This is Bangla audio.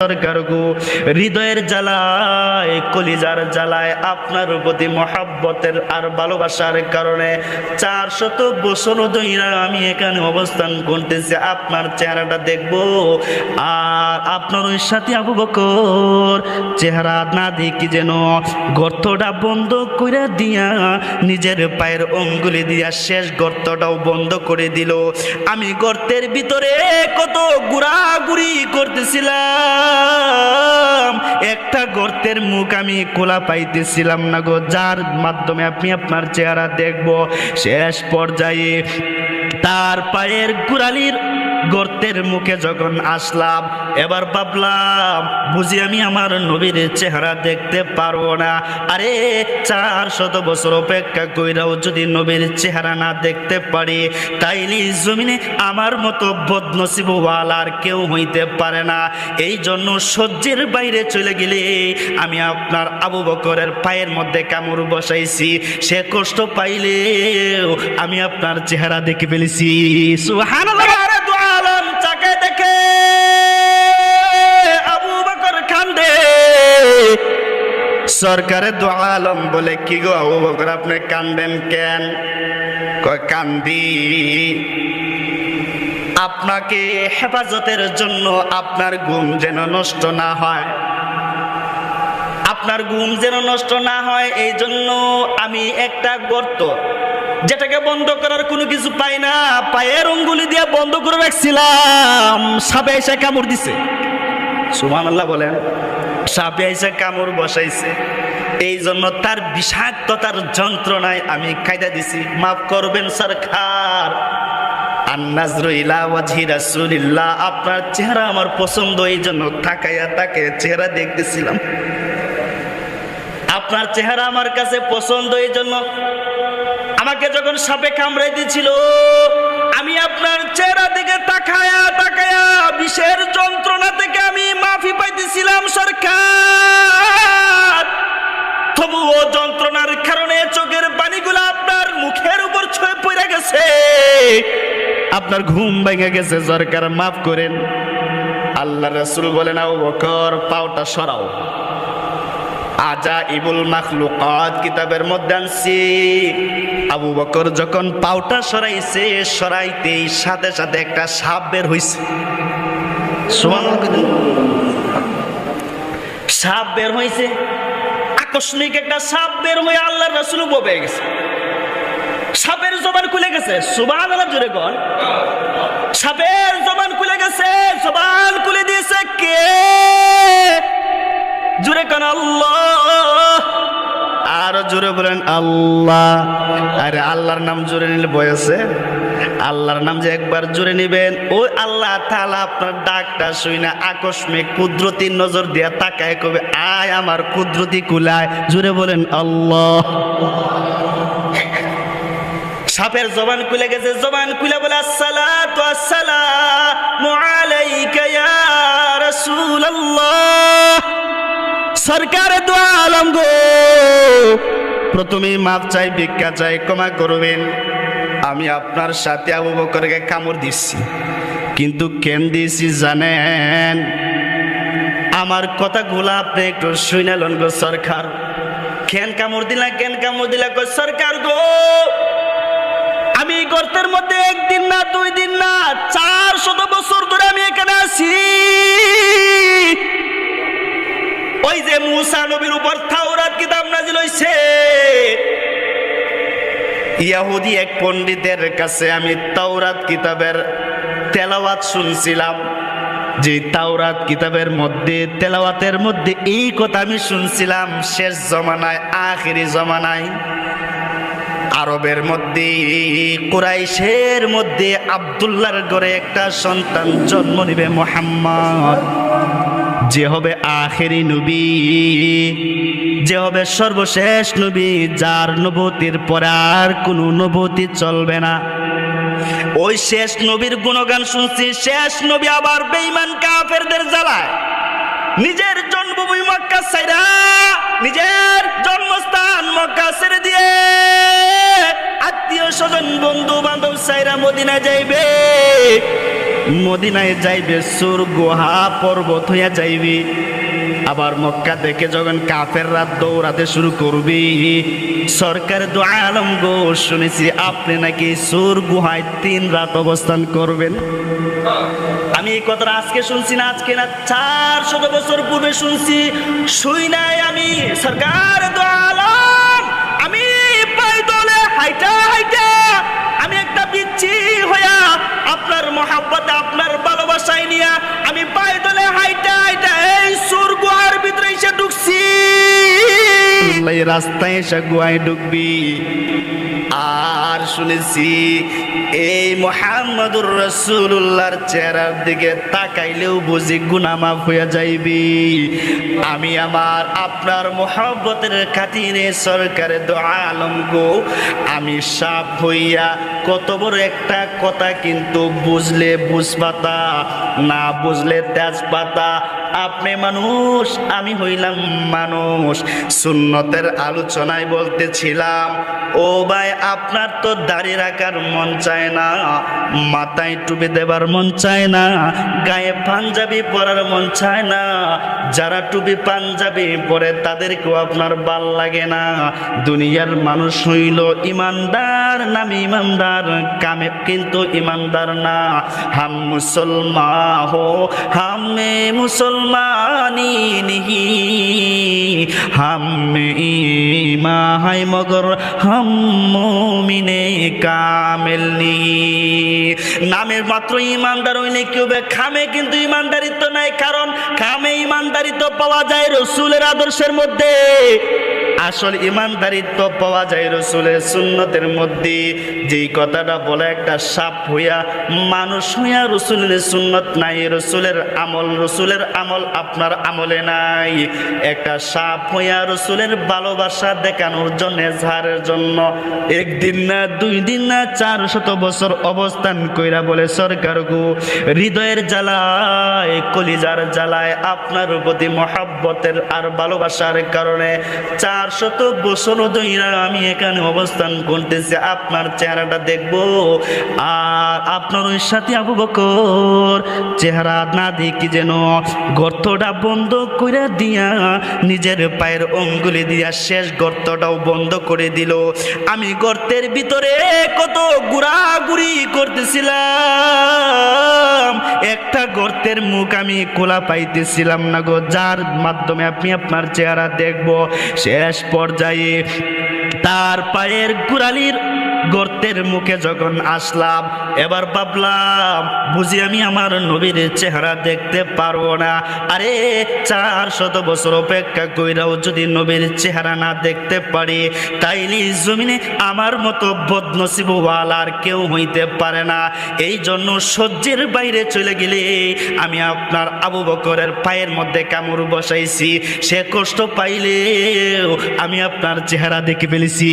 সরকার গো, হৃদয়ের জ্বালায় কলিজার জ্বালায় আপনার প্রতি মহাব্বতের আর ভালোবাসার কারণে 400 বছর ধরে আমি এখানে অবস্থান করতেছি, আপনার চেহারাটা দেখব। আর আপনার ওই সাথে আবু বকর চেহারা না দেখি যেন গর্তটা বন্ধ করে দিয়া নিজের পায়ের অঙ্গুলি দিয়া শেষ গর্তটাও বন্ধ করে দিল। আমি গর্তের ভিতরে কত ঘোরাঘুরি করতেছিলাম, একটা গর্তের মুখ আমি খোলা পাইতেছিলাম না গো, যার মাধ্যমে আপনি আপনার চেহারা দেখব। শেষ পর্যায়ে তার পায়ের গোড়ালির গর্তের মুখে যখন আসলাম, এবার ভাবলাম বুঝি আমি আমার নবীর চেহারা দেখতে পারবো না। আরে 400 বছর অপেক্ষা কইরাও যদি নবীর চেহারা না দেখতে পারি, তাইলে জমিনে আমার মতো বদনসিব ওয়ালার কেউ হইতে পারে না। এই জন্য সহ্যের বাইরে চলে গেলে আমি আপনার আবু বকরের পায়ের মধ্যে কামড় বসাইছি, সে কষ্ট পাইলেও আমি আপনার চেহারা দেখে ফেলেছি। সুবহানাল্লাহ। দেখে আবু বকর কান্দে। সরকারে দু আলম বলে, কি গো আবু বকর আপনি কান্দেন কেন? কয় কান্দি আপনাকে হেফাজতের জন্য, আপনার ঘুম যেন নষ্ট না হয়, আপনার ঘুম যেন নষ্ট না হয়, এই জন্য আমি একটা গর্ত যেটাকে বন্ধ করার কোনো কিছু পাই না, পায়ের অঙ্গুলি দিয়ে বন্ধ করে রাখছিলাম, সাপে এসে কামড় দিছে। সুবহানাল্লাহ বলেন। সাপে এসে কামড় বসাইছে, এই জন্য তার বিষাক্ততার যন্ত্রণায় আমি কায়দা দিছি। মাফ করবেন সরকার। আন-নাজরু ইলা ওয়াজহি রাসূলিল্লাহ, আপনার চেহারা আমার পছন্দ, এই জন্য তাকায়া তাকায়া চেহারা দেখতেছিলাম। আপনার চেহারা আমার কাছে পছন্দ, এই জন্য আমাকে যখন সাপে কামড়াই দিয়েছিল, আমি আপনার চেহারা দিকে তাকায়া তাকায়া বিষের যন্ত্রণা থেকে আমি মাফি পাইতেছিলাম সরকার। তবুও যন্ত্রণার কারণে চোখের পানিগুলো আপনার মুখের উপর ছুঁয়ে পড়ে গেছে, আপনার ঘুম ভেঙে গেছে সরকার, মাফ করেন। আল্লাহ রাসূল বলেন, আবু বকর পাওটা সরাও। আজাইবুল মাখলুকাত কিতাবের মধ্যে আনছি, আবু বকর যখন পাওটা সরাইছে, সরাইতেই সাথে সাথে একটা সাপ বের হইছে। সাপ বের হইছে, আকস্মিক একটা সাপ বের হয়ে আল্লাহর রাসূল ববে গেছে, সাপের জবান খুলে গেছে। সুবহানাল্লাহ জোরে বল। সাপের জবান খুলে গেছে, জবান খুলে দিয়েছে কে? জোরে কান আল্লাহ, আর জোরে বলেন আল্লাহ। আরে আল্লাহর নাম জোরে নিলে বয়সে, আল্লাহর নাম যে একবার জোরে নিবেন, ওই আল্লাহ তাআলা আপনার ডাকটা শুই না আকস্মিক কুদরতি নজর দিয়ে তাকায় কবে, আয় আমার কুদরতি কুলায়। জোরে বলেন আল্লাহ। সাপের জবান খুলে গেছে, জবান খুলে বলে, আসসালাতু আসসালামু আলাইকা ইয়া রাসূলুল্লাহ। সরকারে দু আলম গো, প্রথমে মাফ চাই, ভিক্ষা চাই, ক্ষমা করবেন। আমি আপনার সাথে আবু বকরকে কামড় দিচ্ছি, কিন্তু কেন দিয়েছি জানেন? আমার কথাগুলো আপনি একটু শুনে লন গো সরকার। কেন কামড় দিলা, কেন কামড় দিলা? গো সরকার গো, আমি গর্তের মধ্যে একদিন না, 2 দিন না, 400 বছর ধরে আমি এখানে আছি। ওই যে মুসা নবীর উপর তাওরাত কিতাব নাজিল হইছে, ইহুদি এক পণ্ডিতের কাছে আমি তাওরাত কিতাবের তেলাওয়াত শুনছিলাম। যে তাওরাত কিতাবের মধ্যে, তেলাওয়াতের মধ্যে এই কথা আমি শুনছিলাম, শেষ জমানায়, আখিরি জমানায় আরবের মধ্যে, কুরাইশের মধ্যে আব্দুল্লাহর ঘরে একটা সন্তান জন্ম নিবে, মুহাম্মদ, যে হবে আখেরি নবী, যে হবে সর্বশেষ নবী, যার নবুয়তির পর আর কোনো নবুয়তি চলবে না। ওই শেষ নবীর গুণগান শুনছি। শেষ নবী আবার বেঈমান কাফেরদের জ্বালায় নিজের জন্মভূমি মক্কা ছাইরা, নিজের জন্মস্থান মক্কা ছেড়ে দিয়ে আত্মীয় স্বজন বন্ধু বান্ধব ছাইরা মদিনা যাইবে। মদিনায় যাইবে সুর গুহা পর্বত হইয়া যাইবে। আবার মক্কা দেখে যখন কাফের রাত দৌড়াতে শুরু করবি, সরকার দু আলম গো শুনেছি আপনি নাকি সুর গুহায় 3 রাত অবস্থান করবেন। আমি এই কথাটা আজকে শুনছি না, আজকে না 400 বছর পূর্বে শুনছি। শুই নাই আমি সরকার দু আলম, আমি পায়দলে হাইটা হাইটা আমি একটা বিচ্ছি হইয়া আপনার মহাব্বতে আপনার ভালোবাসায় নিয়া আমি পায়দলে হাইটা হাইটা এই সুর গুহার ভিতরে এসে ঢুকছি। এই রাস্তায় এসে গুহায় ঢুকবি। আর শুনেছি এই মুহাম্মদুর রাসূলুল্লাহর চেহারার দিকে তাকাইলেও বুঝি গুনাহ মাফ হইয়া যাইবি। আমি আমার আপনার মহব্বতের খাতিরে সরকারে দু আলম গো, আমি সাপ হইয়া কত বড় একটা কথা কিন্তু বুঝলে বুঝপাতা, না বুঝলে তেজপাতা। আপনি মানুষ, আমি হইলাম মানুষ। সুন্নতের আলোচনায় বলতেছিলাম, ও ভাই আপনার তো দাড়ি রাখার মন চায় না, মাথায় টুপি দেবার মন চায় না, গায়ে পাঞ্জাবি পরার মন চায় না। যারা টুপি পাঞ্জাবি পরে তাদেরকেও আপনার ভাল লাগে না। দুনিয়ার মানুষ হইল ইমানদার, নাম ইমানদার, কামে কিন্তু ইমানদার না। হাম মুসলমান হো হামে মুসলমানি নিহি, হাম ইমা হাই মগর হাম মুমিনে কামেল নিহি। নামের মাত্র ইমানদার হইলে কেউ খামে কিন্তু ইমানদারিত্ব নাই। কারণ খামে ইমানদারিত্ব পাওয়া যায় রসুলের আদর্শের মধ্যে, আসল ইমানদারিত্ব পাওয়া যায় রসুলের সুন্নতের মধ্যে। যেই কথাটা বলে একটা সাপ হইয়া মানুষ হইয়া রসুলের সুন্নত নাই, রসুলের আমল আপনার আমলে নাই। একটা সাপ হইয়া রসুলের ভালোবাসা দেখানোর জন্য, ঝাড়ের জন্য একদিন না 2 দিন না 400 বছর অবস্থান কইরা বলে সরকার গো, হৃদয়ের জ্বালায় কলিজার জ্বালায় আপনার প্রতি মহব্বতের আর ভালোবাসার কারণে 400 বছর ধইরা আমি এখানে অবস্থান করতেছি, আপনার চেহারাটা দেখবো। আর আপনার ওই সাথে আবু বকর চেহারা না দেখি যেন গর্তটা বন্ধ করে দিয়া নিজের পায়ের অঙ্গুলি দিয়া শেষ গর্তটাও বন্ধ করে দিল। আমি গর্তের ভিতরে কত ঘোরাঘুরি করতেছিলাম, একটা গর্তের মুখ আমি খোলা পাইতেছিলাম না গো, যার মাধ্যমে আপনি আপনার চেহারা দেখবো। শেষ পর্যায়ে তার পায়ের গোড়ালির গর্তের মুখে যখন আসলাম, এবার ভাবলাম বুঝি আমি আমার নবীর চেহারা দেখতে পারবো না। আরে 400 বছর অপেক্ষা কইরাও যদি নবীর চেহারা না দেখতে পারি, তাইলে জমিনে আমার মতো বদনসিব ওয়ালার কেউ হইতে পারে না। এই জন্য সহ্যের বাইরে চলে গেলে আমি আপনার আবু বকরের পায়ের মধ্যে কামড় বসাইছি, সে কষ্ট পাইলেও আমি আপনার চেহারা দেখে ফেলেছি।